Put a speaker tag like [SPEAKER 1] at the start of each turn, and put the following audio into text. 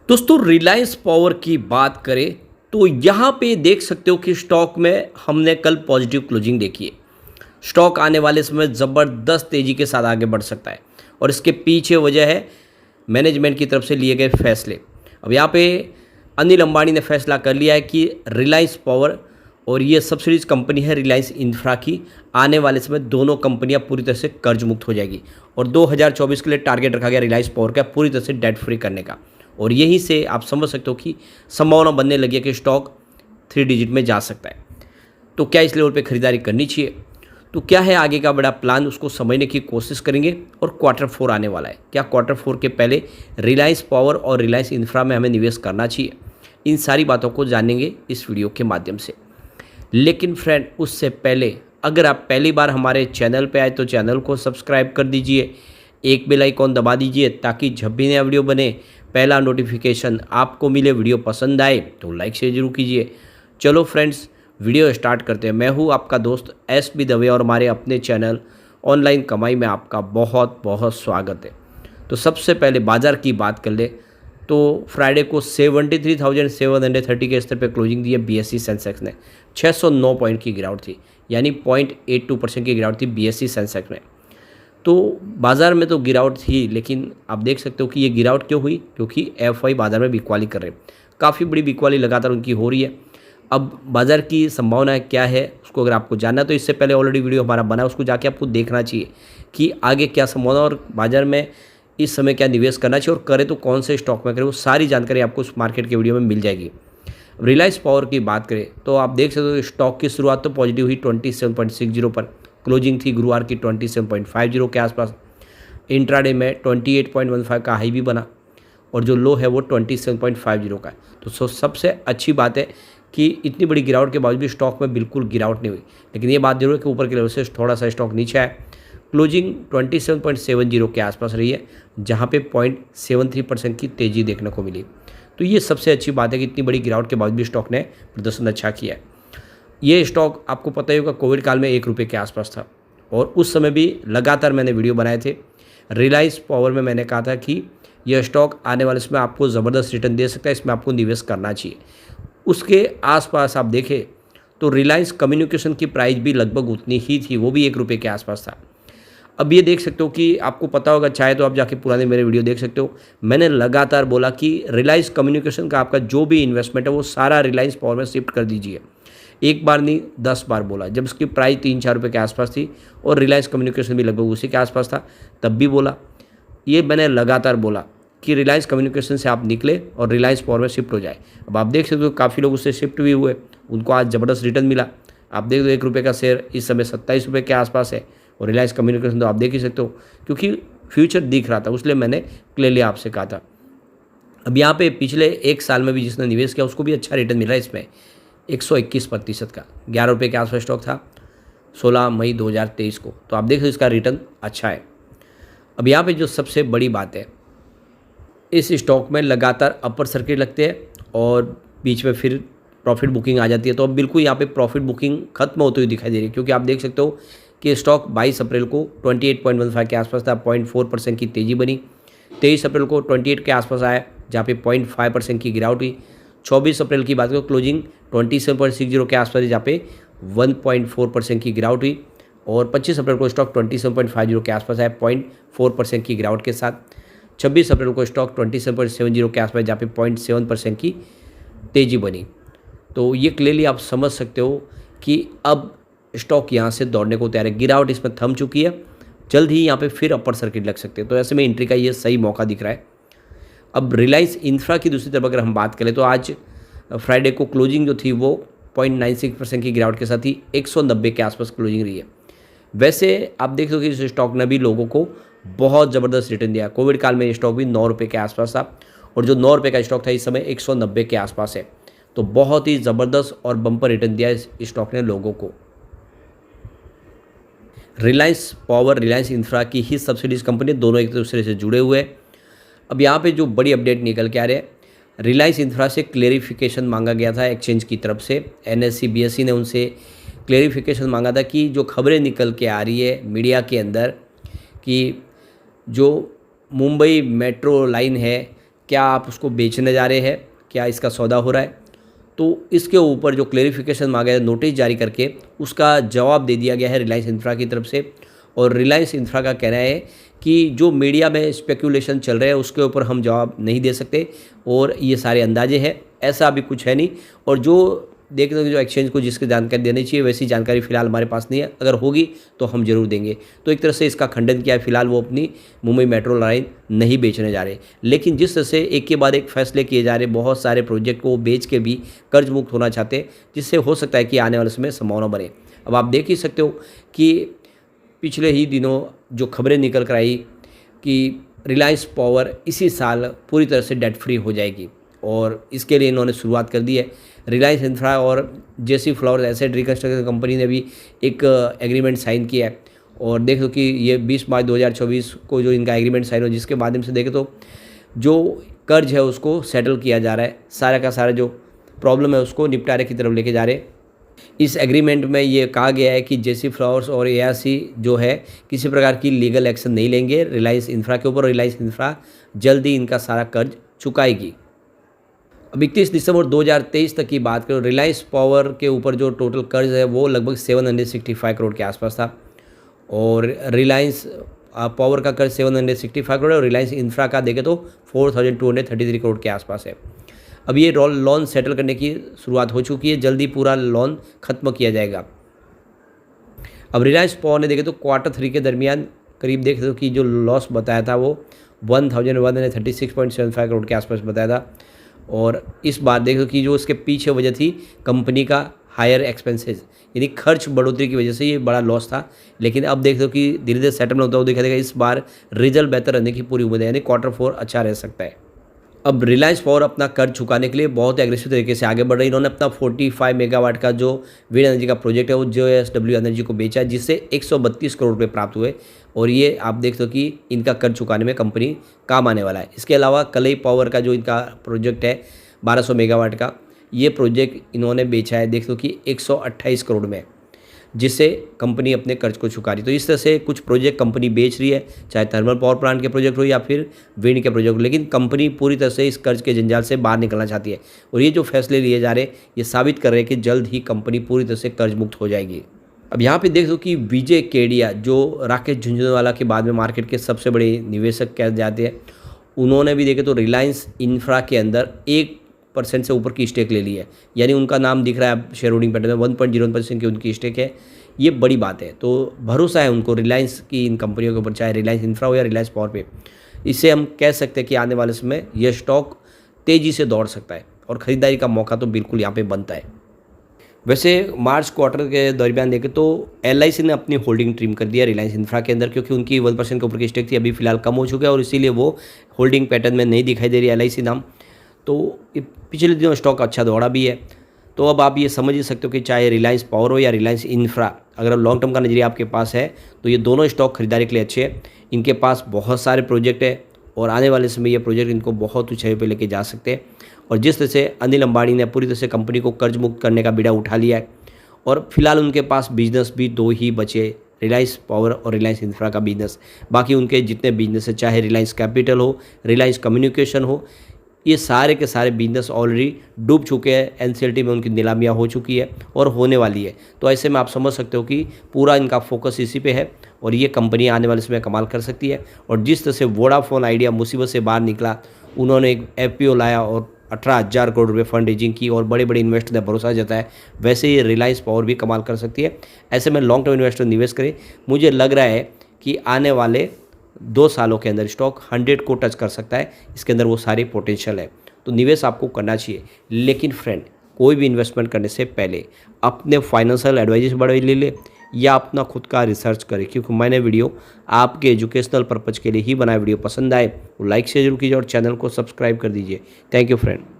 [SPEAKER 1] दोस्तों रिलायंस पावर की बात करें तो यहाँ पे देख सकते हो कि स्टॉक में हमने कल पॉजिटिव क्लोजिंग देखी है। स्टॉक आने वाले समय ज़बरदस्त तेज़ी के साथ आगे बढ़ सकता है और इसके पीछे वजह है मैनेजमेंट की तरफ से लिए गए फैसले। अब यहाँ पे अनिल अंबानी ने फैसला कर लिया है कि रिलायंस पावर और ये सब्सिडीज कंपनी है रिलायंस इंफ्रा की, आने वाले समय दोनों कंपनियां पूरी तरह से कर्ज मुक्त हो जाएगी और 2024 के लिए टारगेट रखा गया रिलायंस पावर का पूरी तरह से डेट फ्री करने का। और यहीं से आप समझ सकते हो कि संभावना बनने लगी है कि स्टॉक 3 डिजिट में जा सकता है। तो क्या इस लेवल पे खरीदारी करनी चाहिए? तो क्या है आगे का बड़ा प्लान, उसको समझने की कोशिश करेंगे। और Q4 आने वाला है, क्या Q4 के पहले रिलायंस पावर और रिलायंस इंफ्रा में हमें निवेश करना चाहिए? इन सारी बातों को जानेंगे इस वीडियो के माध्यम से। लेकिन फ्रेंड उससे पहले अगर आप पहली बार हमारे चैनल पे आए तो चैनल को सब्सक्राइब कर दीजिए, एक बेल आइकॉन दबा दीजिए ताकि जब भी नया वीडियो बने पहला नोटिफिकेशन आपको मिले। वीडियो पसंद आए तो लाइक शेयर जरूर कीजिए। चलो फ्रेंड्स वीडियो स्टार्ट करते हैं। मैं हूँ आपका दोस्त SB दवे और हमारे अपने चैनल ऑनलाइन कमाई में आपका बहुत बहुत स्वागत है। तो सबसे पहले बाज़ार की बात कर ले तो फ्राइडे को 73,730 के स्तर पर क्लोजिंग दी है। BSE सेंसेक्स ने 609 पॉइंट की गिरावट थी, यानी 0.82% की गिरावट थी BSE सेंसेक्स में। तो बाज़ार में तो गिरावट थी, लेकिन आप देख सकते हो कि ये गिरावट क्यों हुई? क्योंकि FI बाज़ार में बिकवाली कर रहे हैं, काफ़ी बड़ी बिकवाली लगातार उनकी हो रही है। अब बाज़ार की संभावना क्या है उसको अगर आपको जानना है तो इससे पहले ऑलरेडी वीडियो हमारा बना है, उसको जाके आपको देखना चाहिए कि आगे क्या संभावना और बाज़ार में इस समय क्या निवेश करना चाहिए और करें तो कौन से स्टॉक में करें, वो सारी जानकारी आपको उस मार्केट के वीडियो में मिल जाएगी। रिलायंस पावर की बात करें तो आप देख सकते हो स्टॉक की शुरुआत तो पॉजिटिव हुई 27.60 पर, क्लोजिंग थी गुरुवार की 27.50 के आसपास। इंट्राडे में 28.15 का हाई भी बना और जो लो है वो 27.50 का है। तो सबसे अच्छी बात है कि इतनी बड़ी गिरावट के बावजूद भी स्टॉक में बिल्कुल गिरावट नहीं हुई। लेकिन ये बात जरूर है कि ऊपर के लेवल से थोड़ा सा स्टॉक नीचे आया। क्लोजिंग 27.70 के आसपास रही है, जहाँ पे 0.73% की तेज़ी देखने को मिली। तो ये सबसे अच्छी बात है कि इतनी बड़ी गिरावट के बावजूद भी स्टॉक ने प्रदर्शन अच्छा किया है। ये स्टॉक आपको पता ही होगा कोविड काल में 1 रुपये के आसपास था और उस समय भी लगातार मैंने वीडियो बनाए थे। रिलायंस पावर में मैंने कहा था कि यह स्टॉक आने वाले समय आपको ज़बरदस्त रिटर्न दे सकता है, इसमें आपको निवेश करना चाहिए। उसके आसपास आप देखें तो रिलायंस कम्युनिकेशन की प्राइस भी लगभग उतनी ही थी, वो भी 1 रुपये के आसपास था। अब ये देख सकते हो कि आपको पता होगा, चाहे तो आप जाके पुराने मेरे वीडियो देख सकते हो, मैंने लगातार बोला कि रिलायंस कम्युनिकेशन का आपका जो भी इन्वेस्टमेंट है वो सारा रिलायंस पावर में शिफ्ट कर दीजिए। एक बार नहीं 10 बार बोला, जब उसकी प्राइस 3-4 रुपये के आसपास थी और रिलायंस कम्युनिकेशन भी लगभग उसी के आसपास था, तब भी बोला। ये मैंने लगातार बोला कि रिलायंस कम्युनिकेशन से आप निकले और रिलायंस पावर में शिफ्ट हो जाए। अब आप देख सकते हो काफ़ी लोग उससे शिफ्ट भी हुए, उनको आज ज़बरदस्त रिटर्न मिला। आप देख दो 1 रुपये का शेयर इस समय 27 रुपये के आसपास है और रिलायंस कम्युनिकेशन तो आप देख ही सकते हो, क्योंकि फ्यूचर दिख रहा था, इसलिए मैंने क्लियरली आपसे कहा था। अब यहाँ पे पिछले 1 साल में भी जिसने निवेश किया उसको भी अच्छा रिटर्न मिला है इसमें 121% का। 11 रुपये के आसपास स्टॉक था 16 मई 2023 को, तो आप देख सकते इसका रिटर्न अच्छा है। अब यहाँ पे जो सबसे बड़ी बात है, इस स्टॉक में लगातार अपर सर्किट लगते हैं और बीच में फिर प्रॉफिट बुकिंग आ जाती है। तो अब बिल्कुल यहाँ पे प्रॉफिट बुकिंग खत्म होती हुई दिखाई दे रही है, क्योंकि आप देख सकते हो कि स्टॉक 22 अप्रैल को 28.15 के आसपास था, 0.4% की तेज़ी बनी। 23 अप्रैल को 28 के आसपास आया, जहाँ पे 0.5% की गिरावट हुई। 24 अप्रैल की बात करो, क्लोजिंग 27.60 के आसपास, जहाँ पे 1.4% की गिरावट हुई। और 25 अप्रैल को स्टॉक 27.50 के आसपास आया, 0.4% की गिरावट के साथ। 26 अप्रैल को स्टॉक 27.70 के आसपास, जहाँ पे 0.7% की तेज़ी बनी। तो ये क्लियरली आप समझ सकते हो कि अब स्टॉक यहाँ से दौड़ने को तैयार है। गिरावट इसमें थम चुकी है, जल्द ही यहाँ पे फिर अपर सर्किट लग सकते हैं, तो ऐसे में एंट्री का ये सही मौका दिख रहा है। अब रिलायंस इंफ्रा की दूसरी तरफ अगर हम बात करें तो आज फ्राइडे को क्लोजिंग जो थी वो 0.96% की गिरावट के साथ ही 190 के आसपास क्लोजिंग रही है। वैसे आप देख सकते हो कि इस स्टॉक ने भी लोगों को बहुत ज़बरदस्त रिटर्न दिया। कोविड काल में ये स्टॉक भी 9 रुपये के आसपास था और जो 9 रुपये का स्टॉक था इस समय 190 के आसपास है। तो बहुत ही ज़बरदस्त और बम्पर रिटर्न दिया इस स्टॉक ने लोगों को। रिलायंस पावर रिलायंस इंफ्रा की ही सब्सिडीज कंपनी, दोनों एक दूसरे से जुड़े हुए हैं। अब यहाँ पे जो बड़ी अपडेट निकल के आ रहे हैं, रिलायंस इंफ्रा से क्लेरिफिकेशन मांगा गया था एक्सचेंज की तरफ से। NSE BSE ने उनसे क्लेरिफिकेशन मांगा था कि जो खबरें निकल के आ रही है मीडिया के अंदर कि जो मुंबई मेट्रो लाइन है क्या आप उसको बेचने जा रहे हैं, क्या इसका सौदा हो रहा है? तो इसके ऊपर जो क्लेरिफिकेशन मांगा है, नोटिस जारी करके उसका जवाब दे दिया गया है रिलायंस इंफ्रा की तरफ से। और रिलायंस इंफ्रा का कहना है कि जो मीडिया में स्पेकुलेशन चल रहे हैं उसके ऊपर हम जवाब नहीं दे सकते और ये सारे अंदाजे हैं, ऐसा अभी कुछ है नहीं। और जो देख रहे जो एक्सचेंज को जिसकी जानकारी देनी चाहिए वैसी जानकारी फ़िलहाल हमारे पास नहीं है, अगर होगी तो हम ज़रूर देंगे। तो एक तरह से इसका खंडन किया है, फिलहाल वो अपनी मुंबई मेट्रो लाइन नहीं बेचने जा रहे। लेकिन जिस तरह से एक के बाद एक फैसले किए जा रहे, बहुत सारे प्रोजेक्ट को बेच के भी कर्ज मुक्त होना चाहते हैं, जिससे हो सकता है कि आने वाले समय संभावना बने। अब आप देख ही सकते हो कि पिछले ही दिनों जो खबरें निकल कर आई कि रिलायंस पावर इसी साल पूरी तरह से डेट फ्री हो जाएगी और इसके लिए इन्होंने शुरुआत कर दी है। रिलायंस इंफ्रा और जेसी फ्लावर्स एसेट रिकंस्ट्रक्शन कंपनी ने भी एक एग्रीमेंट साइन किया है और देख लो कि ये 20 मार्च 2024 को जो इनका एग्रीमेंट साइन हो, जिसके माध्यम से देखें तो जो कर्ज है उसको सेटल किया जा रहा है, सारा का सारा जो प्रॉब्लम है उसको निपटारे की तरफ लेके जा रहे हैं। इस एग्रीमेंट में ये कहा गया है कि जेसी फ्लावर्स और एआरसी जो है किसी प्रकार की लीगल एक्शन नहीं लेंगे रिलायंस इंफ्रा के ऊपर। रिलायंस इंफ्रा जल्दी इनका सारा कर्ज चुकाएगी। अब 31 दिसंबर 2023 तक की बात करें, रिलायंस पावर के ऊपर जो टोटल कर्ज है वो लगभग 765 करोड़ के आसपास था और रिलायंस पावर का कर्ज 765 करोड़ और रिलायंस इंफ्रा का देखें तो 4233 करोड़ के आसपास है। अब ये लोन सेटल करने की शुरुआत हो चुकी है, जल्दी पूरा लोन खत्म किया जाएगा। अब रिलायंस पावर ने देखे तो Q3 के दरमियान करीब देख तो कि जो लॉस बताया था वो 1136.75 करोड़ के आसपास बताया था और इस बार देखो कि जो इसके पीछे वजह थी कंपनी का हायर एक्सपेंसेस, यानी खर्च बढ़ोतरी की वजह से ये बड़ा लॉस था। लेकिन अब देख दो कि धीरे धीरे सेटलमेंट होता हुआ दिखाई देगा। इस बार रिजल्ट बेहतर रहने की पूरी उम्मीद है, यानी Q4 अच्छा रह सकता है। अब रिलायंस पावर अपना कर्ज चुकाने के लिए बहुत एग्रेसिव तरीके से आगे बढ़ रही है। इन्होंने अपना 45 मेगावाट का जो विंड एनर्जी का प्रोजेक्ट है वो JSW एनर्जी को बेचा, जिससे 132 करोड़ रुपये प्राप्त हुए और ये आप देखते हो कि इनका कर्ज चुकाने में कंपनी काम आने वाला है। इसके अलावा कलई पावर का जो इनका प्रोजेक्ट है 1200 मेगावाट का, ये प्रोजेक्ट इन्होंने बेचा है देखते हो कि 128 करोड़ में, जिससे कंपनी अपने कर्ज को चुका रही। तो इस तरह से कुछ प्रोजेक्ट कंपनी बेच रही है, चाहे थर्मल पावर प्लांट के प्रोजेक्ट हो या फिर विंड के प्रोजेक्ट हो, लेकिन कंपनी पूरी तरह से इस कर्ज के जंजाल से बाहर निकलना चाहती है। और ये जो फैसले लिए जा रहे हैं ये साबित कर रहे हैं कि जल्द ही कंपनी पूरी तरह से कर्ज मुक्त हो जाएगी। अब यहाँ पे देख दो कि विजय केडिया जो राकेश झुंझुनवाला के बाद में मार्केट के सबसे बड़े निवेशक कह जाते हैं, उन्होंने भी देखे तो रिलायंस इंफ्रा के अंदर 1% से ऊपर की स्टेक ले ली है, यानी उनका नाम दिख रहा है शेयर होल्डिंग पैटर्न में 1.01% की उनकी स्टेक है। ये बड़ी बात है, तो भरोसा है उनको रिलायंस की इन कंपनियों के ऊपर, चाहे रिलायंस इंफ्रा हो या रिलायंस पावर पे। इससे हम कह सकते हैं कि आने वाले समय यह स्टॉक तेज़ी से दौड़ सकता है और ख़रीदारी का मौका तो बिल्कुल यहाँ पे बनता है। वैसे मार्च क्वार्टर के दरमियान देखें तो LIC ने अपनी होल्डिंग ट्रिम कर दिया रिलायंस इंफ्रा के अंदर, क्योंकि उनकी 1% के ऊपर की स्टेक थी, अभी फिलहाल कम हो चुका है और इसीलिए वो होल्डिंग पैटर्न में नहीं दिखाई दे रही LIC नाम। तो पिछले दिनों स्टॉक अच्छा दौड़ा भी है। तो अब आप ये समझ ही सकते हो कि चाहे रिलायंस पावर हो या रिलायंस इंफ्रा, अगर लॉन्ग टर्म का नजरिया आपके पास है तो ये दोनों स्टॉक खरीदारी के लिए अच्छे हैं। इनके पास बहुत सारे प्रोजेक्ट है और आने वाले समय ये प्रोजेक्ट इनको बहुत ऊंचाई पे लेके जा सकते हैं। और जिस तरह से अनिल अंबानी ने पूरी तरह से कंपनी को कर्ज मुक्त करने का बीड़ा उठा लिया है और फिलहाल उनके पास बिजनेस भी 2 ही बचे, रिलायंस पावर और रिलायंस इंफ्रा का बिजनेस। बाकी उनके जितने बिजनेस है, चाहे रिलायंस कैपिटल हो, रिलायंस कम्युनिकेशन हो, ये सारे के सारे बिजनेस ऑलरेडी डूब चुके हैं। NCLT में उनकी नीलामियाँ हो चुकी है और होने वाली है। तो ऐसे में आप समझ सकते हो कि पूरा इनका फोकस इसी पे है और ये कंपनी आने वाले समय कमाल कर सकती है। और जिस तरह से वोडाफोन आइडिया मुसीबत से बाहर निकला, उन्होंने एक FPO लाया और 18,000 करोड़ रुपये फंड रेजिंग की और बड़े बड़े इन्वेस्टर ने भरोसा जताया, वैसे ही रिलायंस पावर भी कमाल कर सकती है। ऐसे में लॉन्ग टर्म इन्वेस्टर निवेश करें। मुझे लग रहा है कि आने वाले 2 सालों के अंदर स्टॉक 100 को टच कर सकता है, इसके अंदर वो सारी पोटेंशियल है। तो निवेश आपको करना चाहिए, लेकिन फ्रेंड कोई भी इन्वेस्टमेंट करने से पहले अपने फाइनेंशियल एडवाइजर से बड़े ले या अपना खुद का रिसर्च करें, क्योंकि मैंने वीडियो आपके एजुकेशनल पर्पज़ के लिए ही बनाया। वीडियो पसंद आए तो लाइक शेयर जरूर कीजिए और चैनल को सब्सक्राइब कर दीजिए। Thank you friend.